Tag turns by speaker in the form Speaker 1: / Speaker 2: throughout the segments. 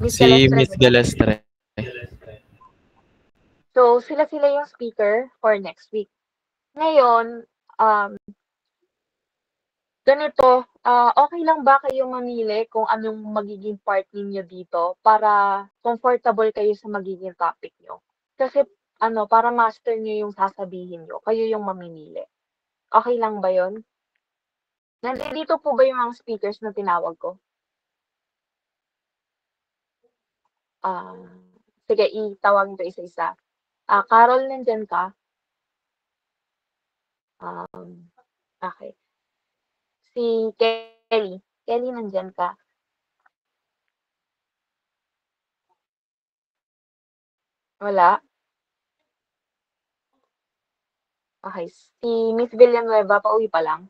Speaker 1: Miss
Speaker 2: Si
Speaker 1: Galestre,
Speaker 2: Miss
Speaker 1: di ba?
Speaker 2: Galestre.
Speaker 1: So, sila-sila yung speaker for next week. Ngayon, ganito, okay lang ba kayong mamili kung anong magiging part ninyo dito para comfortable kayo sa magiging topic nyo? Kasi ano, para master nyo yung sasabihin nyo, kayo yung mamimili. Okay lang ba yon? Nandito po ba yung mga speakers na tinawag ko? Ah, sige, itawag ko isa-isa. Carol, nandyan ka? Okay. Si Kelly. Kelly, nandyan ka? Wala? Okay. Si Miss Villanueva, pauwi pa lang?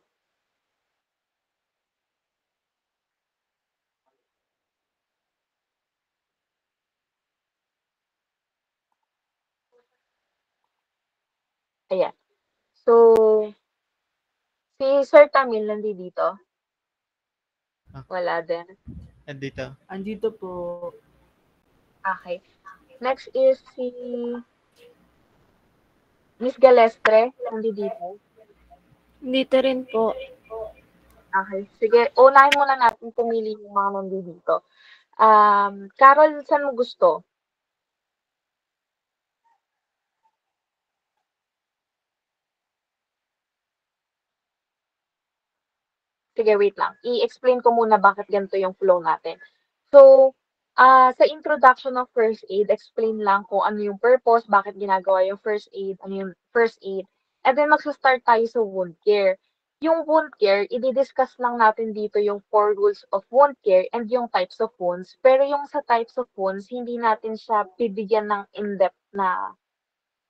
Speaker 1: Ayan. So, si Sir Tamil nandito?
Speaker 2: Ah,
Speaker 1: Wala din.
Speaker 2: andito.
Speaker 3: Andito po.
Speaker 1: Okay. Next is si Miss Galestre. Nandito?
Speaker 4: Dito rin po.
Speaker 1: Okay. Sige, unahin muna natin pumili yung mga nandito. Carol, saan mo gusto? Sige, wait lang. I-explain ko muna bakit ganito yung flow natin. So, sa introduction of first aid, explain lang kung ano yung purpose, bakit ginagawa yung first aid, ano yung first aid. And then magsa-start tayo sa wound care. Yung wound care, i-discuss lang natin dito yung 4 rules of wound care and yung types of wounds. Pero yung sa types of wounds, hindi natin siya bibigyan ng in-depth na,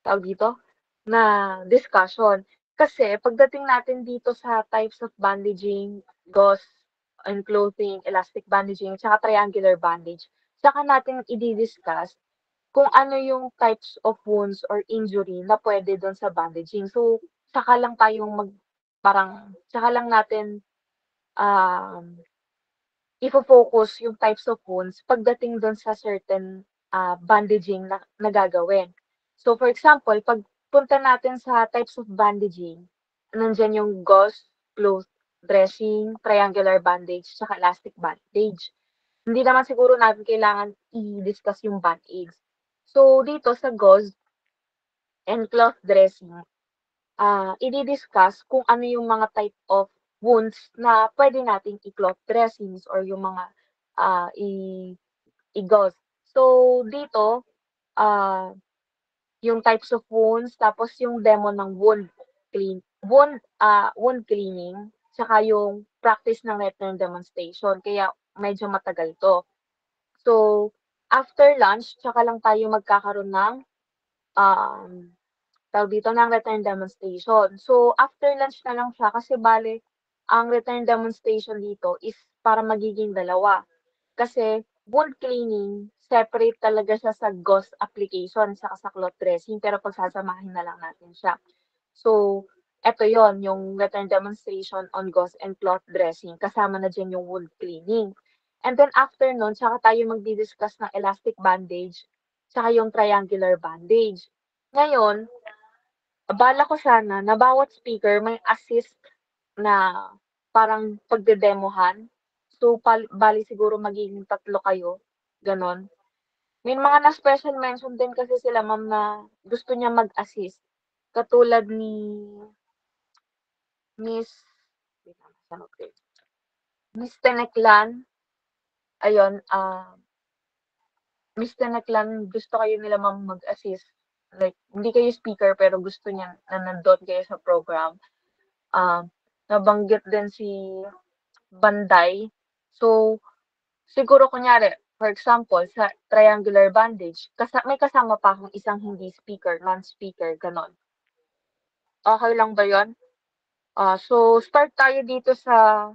Speaker 1: tawag dito, na discussion. Kasi pagdating natin dito sa types of bandaging, gauze and clothing, elastic bandaging, tsaka triangular bandage, saka natin i-discuss kung ano yung types of wounds or injury na pwede doon sa bandaging. So, saka lang tayong saka lang natin um, ifo-focus yung types of wounds pagdating doon sa certain bandaging na gagawin. So, for example, pag punta natin sa types of bandaging, nandiyan yung gauze, cloth dressing, triangular bandage, saka elastic bandage. Hindi naman siguro natin kailangan i-discuss yung band-aids. So, dito sa gauze and cloth dressing, i-discuss kung ano yung mga type of wounds na pwede nating i-cloth dressings or yung mga i-gauze. So, dito, ah, yung types of wounds, tapos yung demo ng wound cleaning, tsaka yung practice ng return demonstration. Kaya medyo matagal to. So, after lunch, tsaka lang tayo magkakaroon ng um, tawag dito ng return demonstration. So, after lunch na lang siya kasi bale, ang return demonstration dito is para magiging dalawa. Kasi wound cleaning, separate talaga siya sa gauze application saka sa cloth dressing pero pagsasamahin na lang natin siya. So, eto yon yung return demonstration on gauze and cloth dressing. Kasama na dyan yung wound cleaning. And then after nun, saka tayo magdi-discuss ng elastic bandage saka yung triangular bandage. Ngayon, bala ko sana na bawat speaker may assist na parang pagdedemohan. So, bali siguro magiging 3 kayo, gano'n. May mga na-special mention din kasi sila ma'am na gusto niya mag-assist. Katulad ni Miss, wait lang, nasaan ako eh? Miss Teneclan, ayun, Miss Teneclan, gusto kayo nila ma'am mag-assist. Like, hindi kayo speaker pero gusto niya na nandun kayo sa program. Um, Nabanggit din si Banday. So, siguro kunyari, for example, sa triangular bandage, may kasama pa akong isang hindi speaker, non-speaker, ganon. Okay lang ba yun? So, start tayo dito sa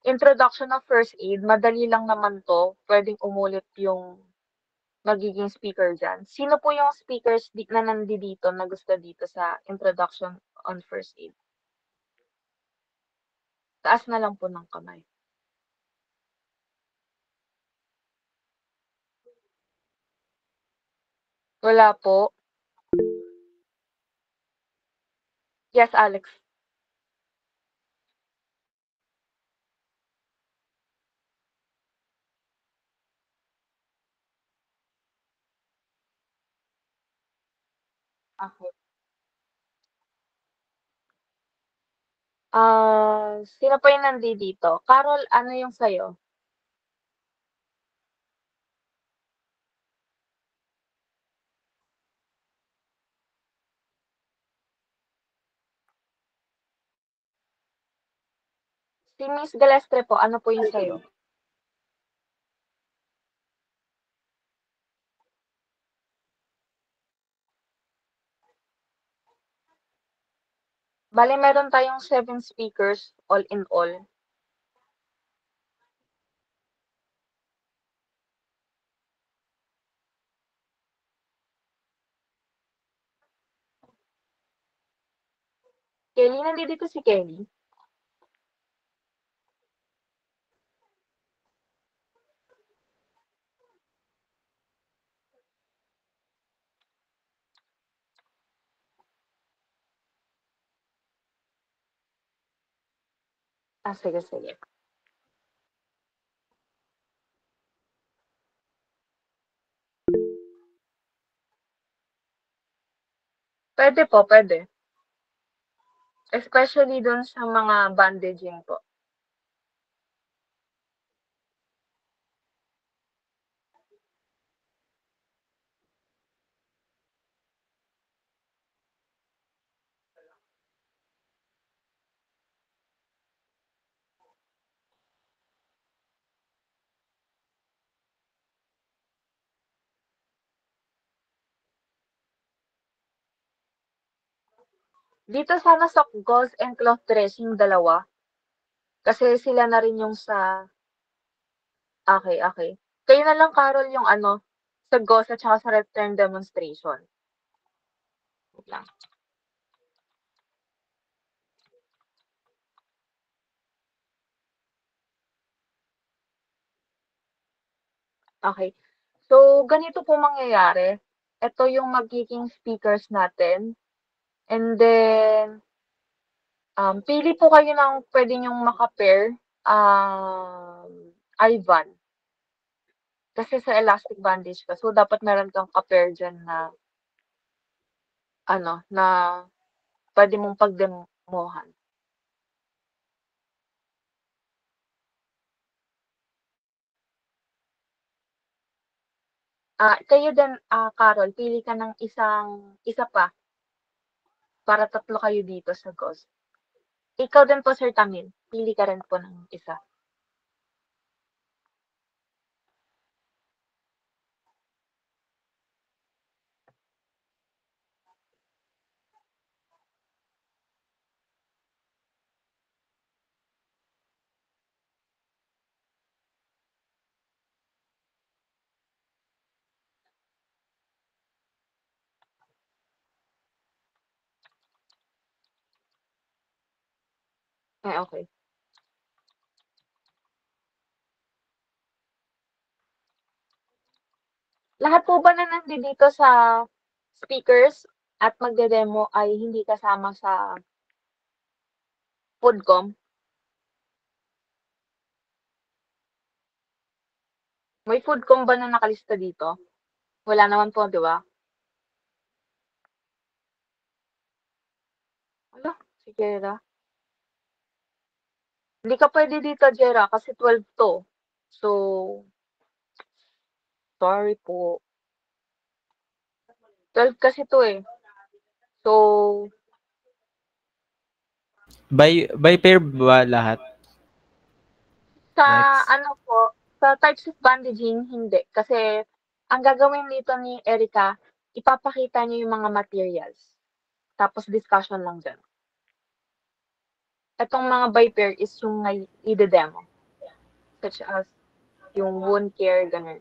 Speaker 1: introduction of first aid. Madali lang naman to. Pwedeng umulit yung magiging speaker dyan. Sino po yung speakers na nandito na gusto dito sa introduction on first aid? Taas na lang po ng kamay. Wala po. Yes, Alex. Okay. Sino pa yung nandito? Carol, ano yung sa'yo? Si Miss Galestre po, ano po yung sa'yo? Bale, meron tayong 7 speakers all in all. Kelly, nandito si Kelly. Sige, sige. Pwede po, pwede. Especially dun sa mga bandaging po. Dito sana sa gauze and cloth dressing, dalawa. Kasi sila na rin yung sa... Okay, okay. Kayo na lang, Carol, yung ano, sa gauze at saka sa return demonstration. Wait lang. Okay. So, ganito po mangyayari. Ito yung magiging speakers natin. And then, pili po kayo ng pwede nyong maka-pair. Ivan. Kasi sa elastic bandage ka. So, dapat meron kang ka-pair dyan na, ano, na pwede mong pagdemohan. Kayo din, Carol, pili ka ng isa pa para tatlo kayo dito sa ghost. Ikaw din po, Sir Tamil. Pili ka rin po ng isa. Okay. Lahat po ba na nandito sa speakers at magde-demo ay hindi kasama sa Foodcom? May Foodcom ba na nakalista dito? Wala naman po, di ba? Wala, si Jera. Hindi ka pwede dito, Jera, kasi 12 to. So, sorry po. 12 kasi to eh. So,
Speaker 2: By pair ba lahat?
Speaker 1: sa
Speaker 2: Next.
Speaker 1: ano po, sa types of bandaging, hindi. Kasi, ang gagawin nito ni Erica, ipapakita niyo yung mga materials. Tapos discussion lang dyan. Itong mga by pair is yung i-demo. Such as yung wound care, ganun.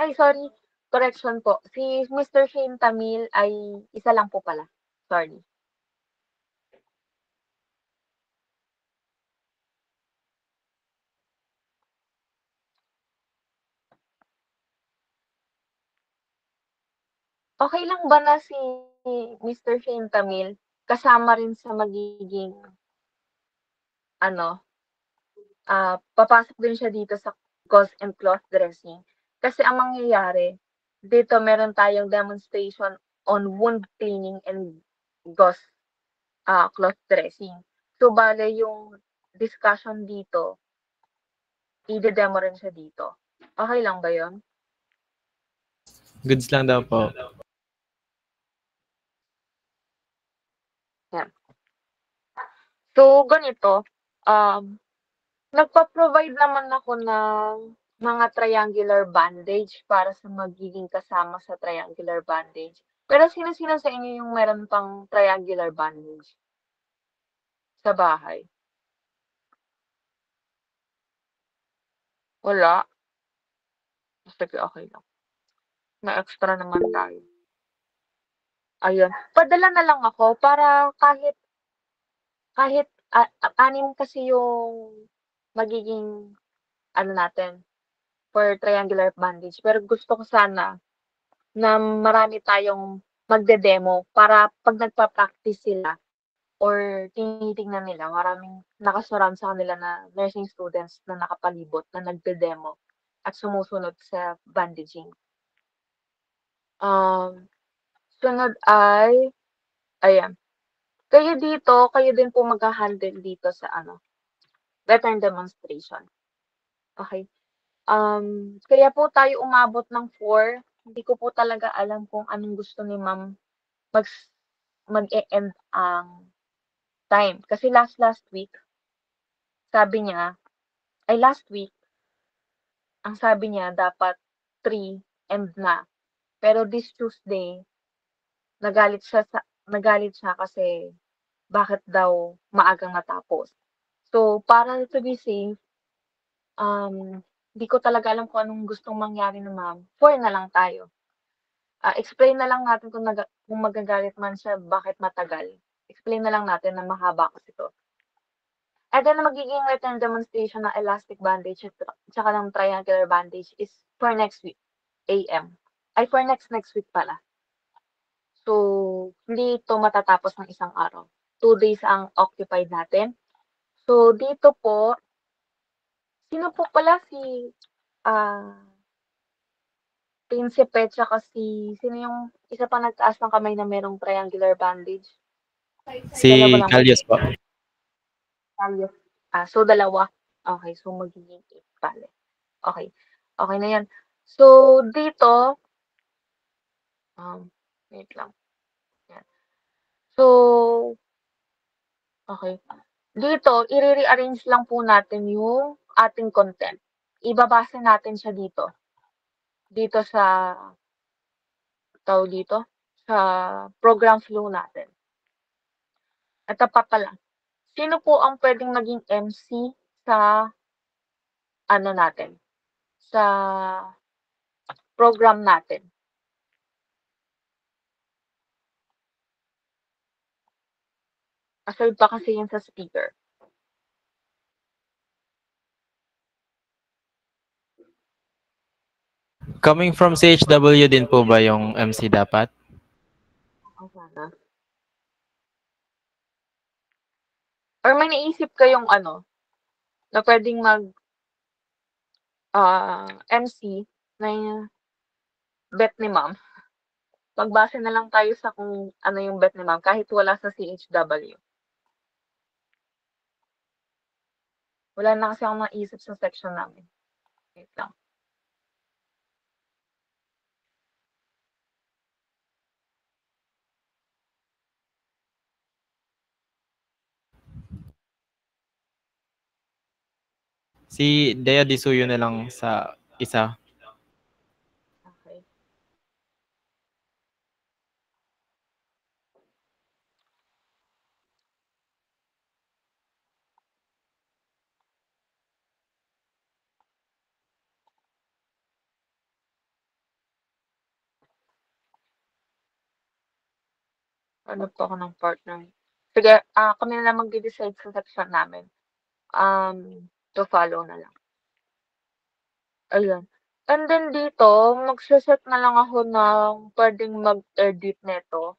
Speaker 1: Ay, sorry. correction po, si Mr. Shane Tamil ay isa lang po pala. Sorry. Okay lang ba na si Mr. Shane Tamil kasama rin sa magiging ano, papasok din siya dito sa gauze and cloth dressing? Kasi ang mangyayari, dito meron tayong demonstration on wound cleaning and gauze, cloth dressing. So, bale yung discussion dito, ide-demo rin siya dito. Okay lang ba yun?
Speaker 2: Goods lang daw po.
Speaker 1: Yan. So, ganito, nagpa-provide naman ako ng mga triangular bandage para sa magiging kasama sa triangular bandage. Pero sino-sino sa inyo yung meron pang triangular bandage sa bahay? Wala? Sige, okay lang. May extra naman tayo. Ayun. Padala na lang ako para kahit 6 kasi yung magiging ano natin for triangular bandage. Pero gusto ko sana na marami tayong magde-demo para 'pag nagpa-practice sila or tinitingnan nila maraming naka-surround sa kanila na nursing students na nakapalibot na nagde-demo at sumusunod sa bandaging. Sunod ay ayan, kayo din po magha-handle dito sa ano, written demonstration. Okey. Kaya po tayo umabot ng 4. Hindi ko po talaga alam kung anong gusto ni ma'am mag mag-e-end ang time. Kasi last week, sabi niya last week, ang sabi niya dapat 3 end na. Pero this Tuesday, nagalit siya kasi bakit daw maagang natapos. So, para to be safe, di ko talaga alam kung anong gustong mangyari ni ma'am. 4 na lang tayo. Explain na lang natin kung magagalit man siya bakit matagal. Explain na lang natin na mahaba kasi 'to. And then magiging written demonstration ng elastic bandage at tsaka ng triangular bandage is for next week, AM. Ay, for next week pala. So, hindi ito matatapos ng isang araw. 2 days ang occupied natin. So, dito po, sino po pala si Prinsipe tsaka sino yung isa pa nagtaas ng kamay na merong triangular bandage?
Speaker 2: Si
Speaker 1: Dalawa lang ba?
Speaker 2: Calyos po.
Speaker 1: Tayo. So dalawa. Okay, so magiging 8 bale. Okay. Okay na 'yan. So dito, wait lang. Yan. So, okay. Dito, i-re-rearrange lang po natin yung ating content. Ibabase natin siya dito. Dito sa, tawag dito, sa program flow natin. At pa pala, sino po ang pwedeng maging MC sa ano natin, sa program natin? Aside pa kasi yun sa speaker.
Speaker 2: Coming from CHW din po ba yung MC dapat?
Speaker 1: Oo, sana. Or may naisip kayong ano, na pwedeng MC na bet ni ma'am. Magbase na lang tayo sa kung ano yung bet ni ma'am kahit wala sa CHW. Wala na kasi akong maisip sa section namin. Wait lang.
Speaker 2: Si Dea Disuyo na lang sa isa.
Speaker 1: Okay. Ano po ako ng partner. Sige, kami na lang magde-decide sa section namin. To follow na lang. Ayun. And then dito, magse-set na lang ako ng puwedeng mag-edit nito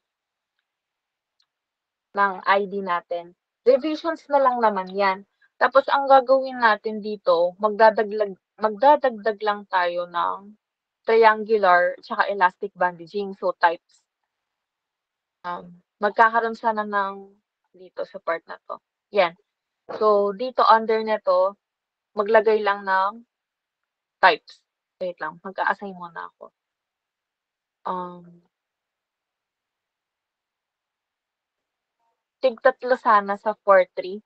Speaker 1: ng ID natin. Revisions na lang naman 'yan. Tapos ang gagawin natin dito, magdadagdag lang tayo ng triangular tsaka elastic bandaging, so types. Magkakaroon sana ng dito sa part na 'to, 'yan. So dito under nito, maglagay lang ng types. Wait lang, mag-a-assign muna ako. Tig-tatlo sana sa 4-3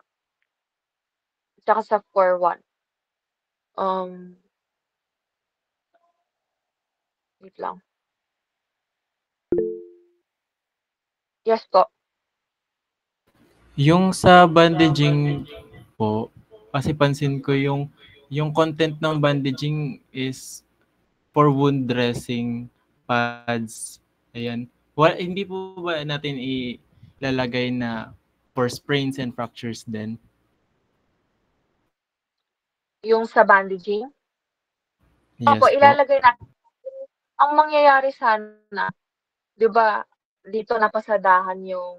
Speaker 1: tsaka sa 4-1. Wait lang. Yes po.
Speaker 2: Yung sa bandaging po, kasi pansin ko yung content ng bandaging is for wound dressing, pads, ayan. Hindi po ba natin ilalagay na for sprains and fractures din?
Speaker 1: Yung sa bandaging? Opo,
Speaker 2: Yes po.
Speaker 1: ilalagay natin. Ang mangyayari sana, 'di ba, dito napasadahan yung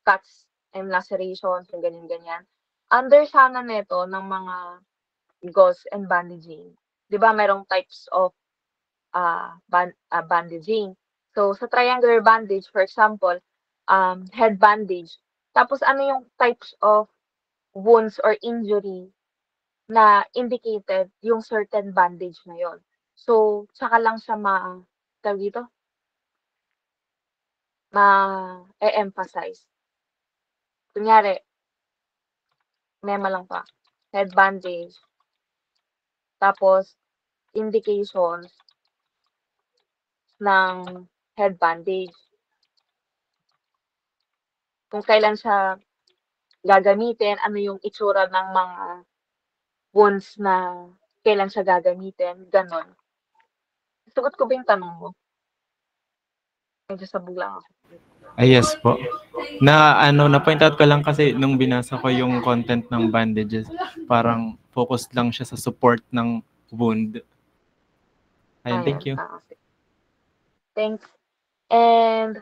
Speaker 1: cuts and lacerations, yung ganyan-ganyan. Under sana nito ng mga gauze and bandaging, 'di ba merong types of bandaging. So sa triangular bandage, for example, head bandage. Tapos ano yung types of wounds or injury na indicated yung certain bandage na yon. So tsaka lang siya tawag dito, ma-e-emphasize. Kunyari, mema lang pa, head bandage, tapos indications ng head bandage. Kung kailan siya gagamitin, ano yung itsura ng mga wounds na kailan siya gagamitin, gano'n. Sagot ko ba yung tanong mo? Medyo sabog lang ako.
Speaker 2: Yes po. Na-point out ko lang kasi nung binasa ko yung content ng bandages, parang focused lang siya sa support ng wound. Ayun, thank you.
Speaker 1: Okay. Thanks. And,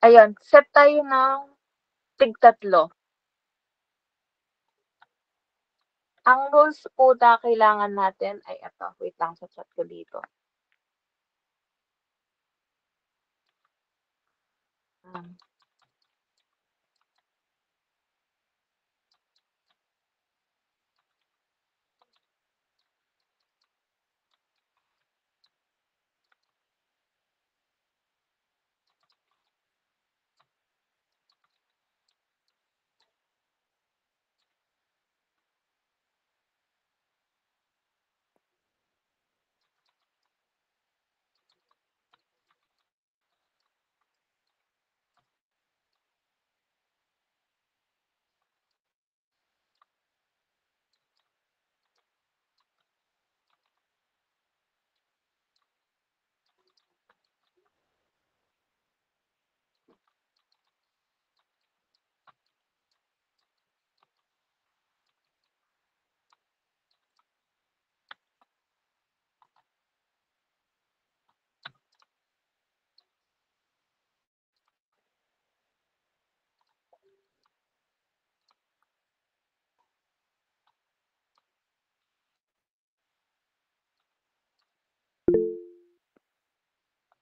Speaker 1: ayun, set tayo ng tig-tatlo. Ang rules po na kailangan natin ay ito. Wait lang, sa chat ko dito.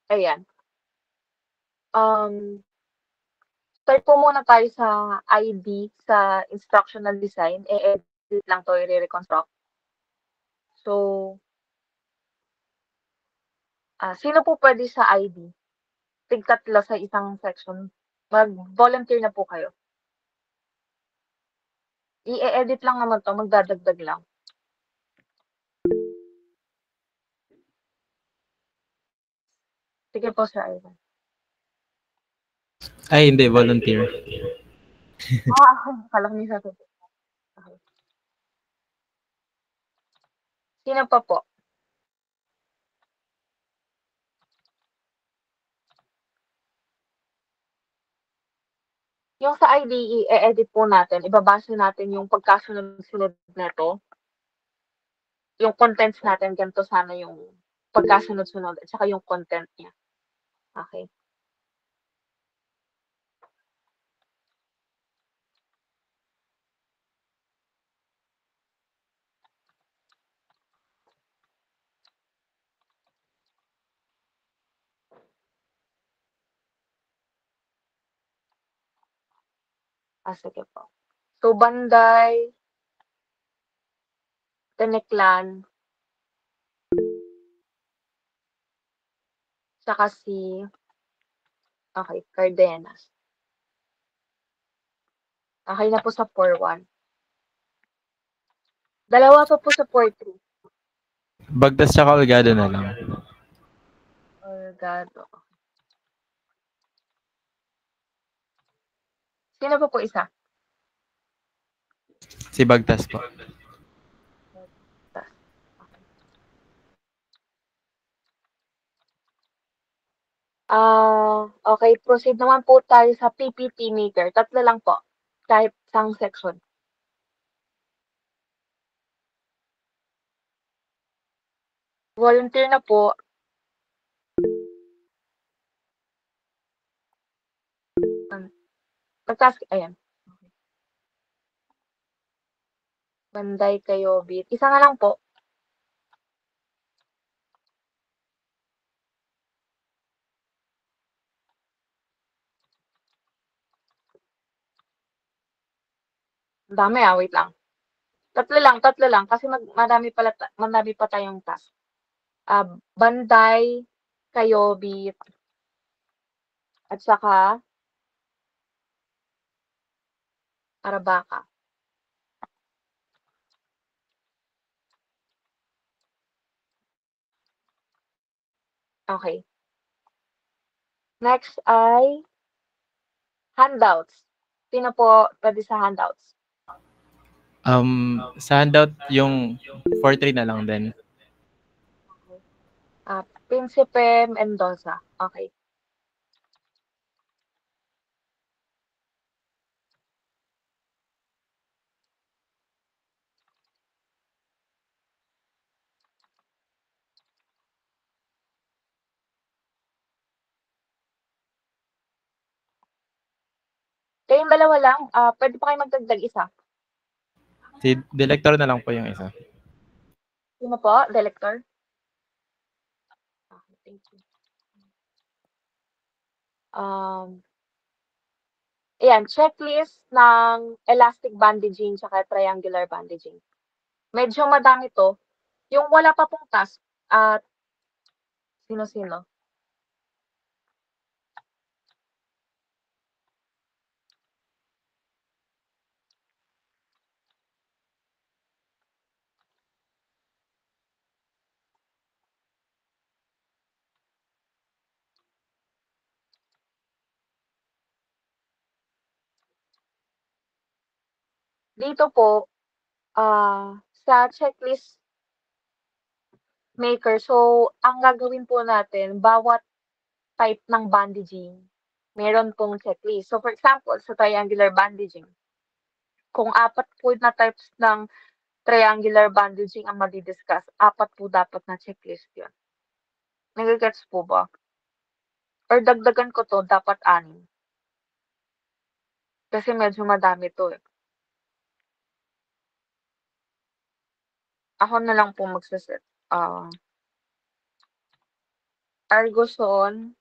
Speaker 1: Ayan. Start po muna tayo sa ID, sa instructional design. E-edit lang to, i-reconstruct. So, sino po pwede sa ID? Tig-tatlo sa isang section. Mag-volunteer na po kayo. I-edit lang naman to, magdadagdag lang. Sige po, Sir Ivan.
Speaker 2: Ay, hindi, volunteer.
Speaker 1: Akala ko niya sasabihin. Okay. Sino pa po? Yung sa IDE, e-edit po natin, ibabase natin yung pagkasunod-sunod nito. Yung contents natin, ganito sana yung pagkasunod-sunod at saka yung content niya. Okay. Sige po. So, Banday, Teneclan, saka okay, Cardenas. Okay na po sa 4-1. Dalawa pa po sa 4-3.
Speaker 2: Bagtas tsaka Olgado na lang.
Speaker 1: Orgado. Sino po isa?
Speaker 2: Si Bagtas po.
Speaker 1: Okay, proceed naman po tayo sa PPT Maker. 3 lang po. Kahit isang section. Volunteer na po. Mag-task, ayan. Banday kayo, bit. Isa nga lang po. Ang dami wait lang. 3 lang kasi madami pa tayong task. Banday, Kayobit, at saka Arabaca. Okay. Next ay handouts. Sino po pwede sa handouts?
Speaker 2: Sa handout, yung 4-3 na lang din.
Speaker 1: Principe Mendoza. Okay. Kayong dalawa lang, pwede pa kayo magdagdag isa.
Speaker 2: Si Director na lang po yung isa.
Speaker 1: Sino po? Director? Okay, thank you. Ayan, checklist ng elastic bandaging tsaka triangular bandaging. Medyo madami to. Yung wala pa pong task at sino-sino? Dito po, sa checklist maker, so ang gagawin po natin, bawat type ng bandaging, meron pong checklist. So for example, sa triangular bandaging, kung 4 po na types ng triangular bandaging ang madi-discuss, 4 po dapat na checklist yun. Nagigets po ba? Or dagdagan ko to, dapat 6. Kasi medyo madami to eh. Ako na lang po magsaset. Argoson,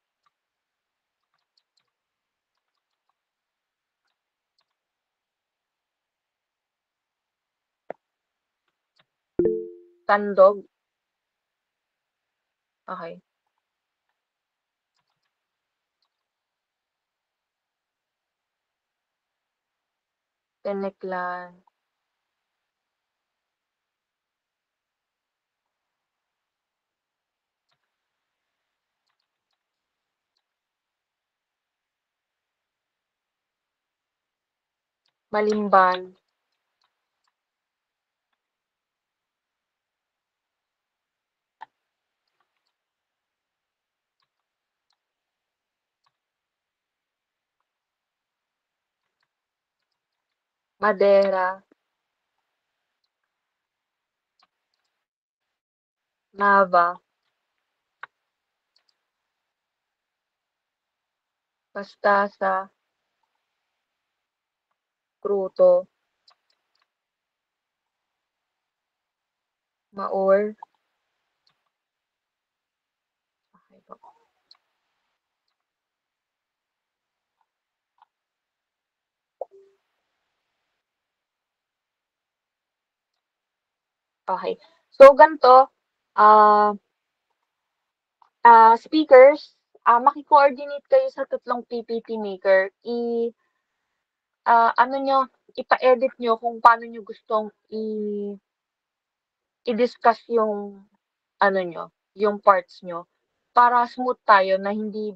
Speaker 1: Tandog. Okay. Teneclan. Malimban. Madera, Nava, Pastasa, Kruto, Maor. Okay po. Okay. So, ganito, ah, speakers, maki-coordinate kayo sa tatlong PPT maker. Ano nyo, ipa-edit nyo kung paano nyo gustong i-discuss yung, ano nyo, yung parts nyo. Para smooth tayo na hindi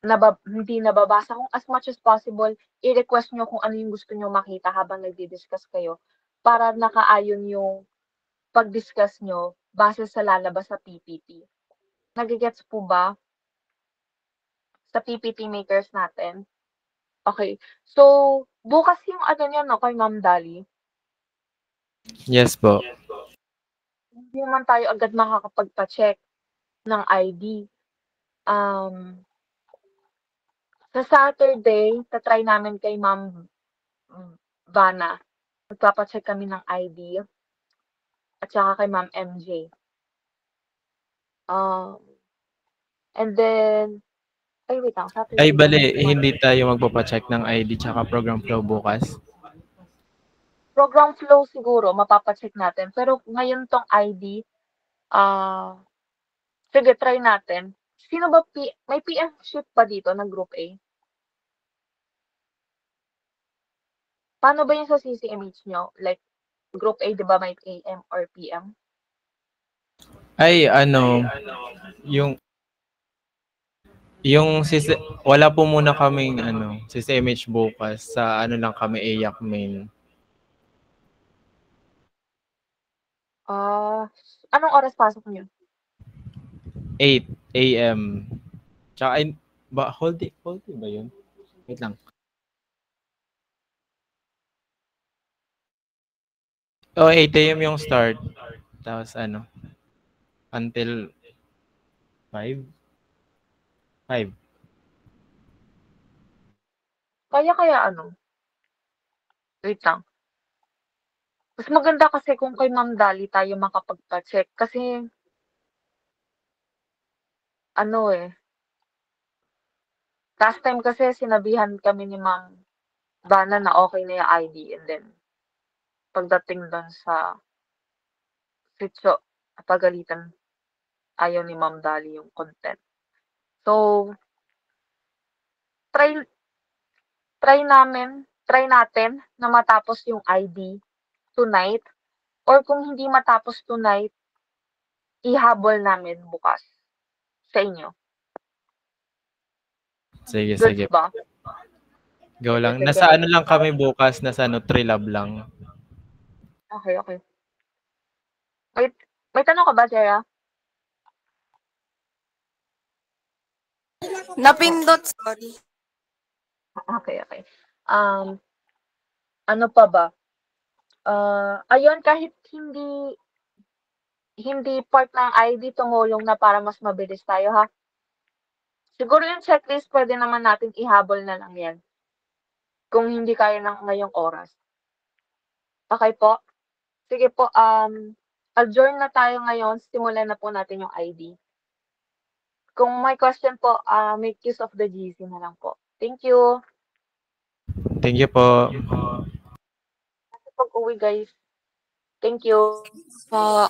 Speaker 1: nababasa. Kung as much as possible, i-request nyo kung ano yung gusto nyo makita habang nagdi-discuss kayo. Para nakaayon yung pag-discuss nyo base sa lalabas sa PPT. Nagigets po ba sa PPT makers natin? Okay. So, bukas yung ano nyo, no, kay Ma'am Dali.
Speaker 2: Yes po.
Speaker 1: Hindi naman tayo agad makakapagpa-check ng ID. Sa Saturday, ta-try namin kay Ma'am Vana. Magpapa-check kami ng ID at saka kay Ma'am MJ. And then, ay wait lang, Saturday.
Speaker 2: Ay, bali, hindi tayo magpapacheck ng ID tsaka program flow bukas.
Speaker 1: Program flow siguro, mapapacheck natin. Pero ngayon tong ID, sige, try natin. Sino ba, may PM sheet pa dito ng Group A? Paano ba yung sa CCMH nyo? Like, Group A, di ba may AM or PM?
Speaker 2: Ay, ano, wala po muna kaming CCMH bukas, sa ano lang kami AYAC main.
Speaker 1: Anong oras pasok nyo?
Speaker 2: 8 AM. Tsaka, whole day ba yun? Wait lang. Oh, 8 AM yung start. Tapos until 5? 5.
Speaker 1: Kaya ano? Wait lang. Mas maganda kasi kung kay Ma'am Dali tayo makapagpa-check. Kasi, last time kasi sinabihan kami ni Ma'am Dana na okay na yung ID. And then, pagdating doon sa sitio, pagalitan, ayaw ni Ma'am Dali yung content. So, try natin na matapos yung ID tonight. Or kung hindi matapos tonight, ihabol namin bukas sa inyo.
Speaker 2: Sige,
Speaker 1: Goods
Speaker 2: sige.
Speaker 1: ba?
Speaker 2: Go lang.
Speaker 1: Sige.
Speaker 2: Nasa lang kami bukas, nasa Trilab lang.
Speaker 1: Okay. Wait, may tanong ka ba, Sarah?
Speaker 3: Napindot, sorry.
Speaker 1: Okay. Ano pa ba? Ayun, kahit hindi part ng ID, tumulong na para mas mabilis tayo, ha? Siguro yung checklist, pwede naman natin ihabol na lang yan. Kung hindi kaya ng ngayong oras. Okay po? Sige po, adjourn na tayo ngayon. Simulan na po natin yung ID. Kung may question po, make use of the GC na lang po. Thank you.
Speaker 2: Thank you po.
Speaker 1: Pag-uwi, guys. Thank you.
Speaker 3: Po.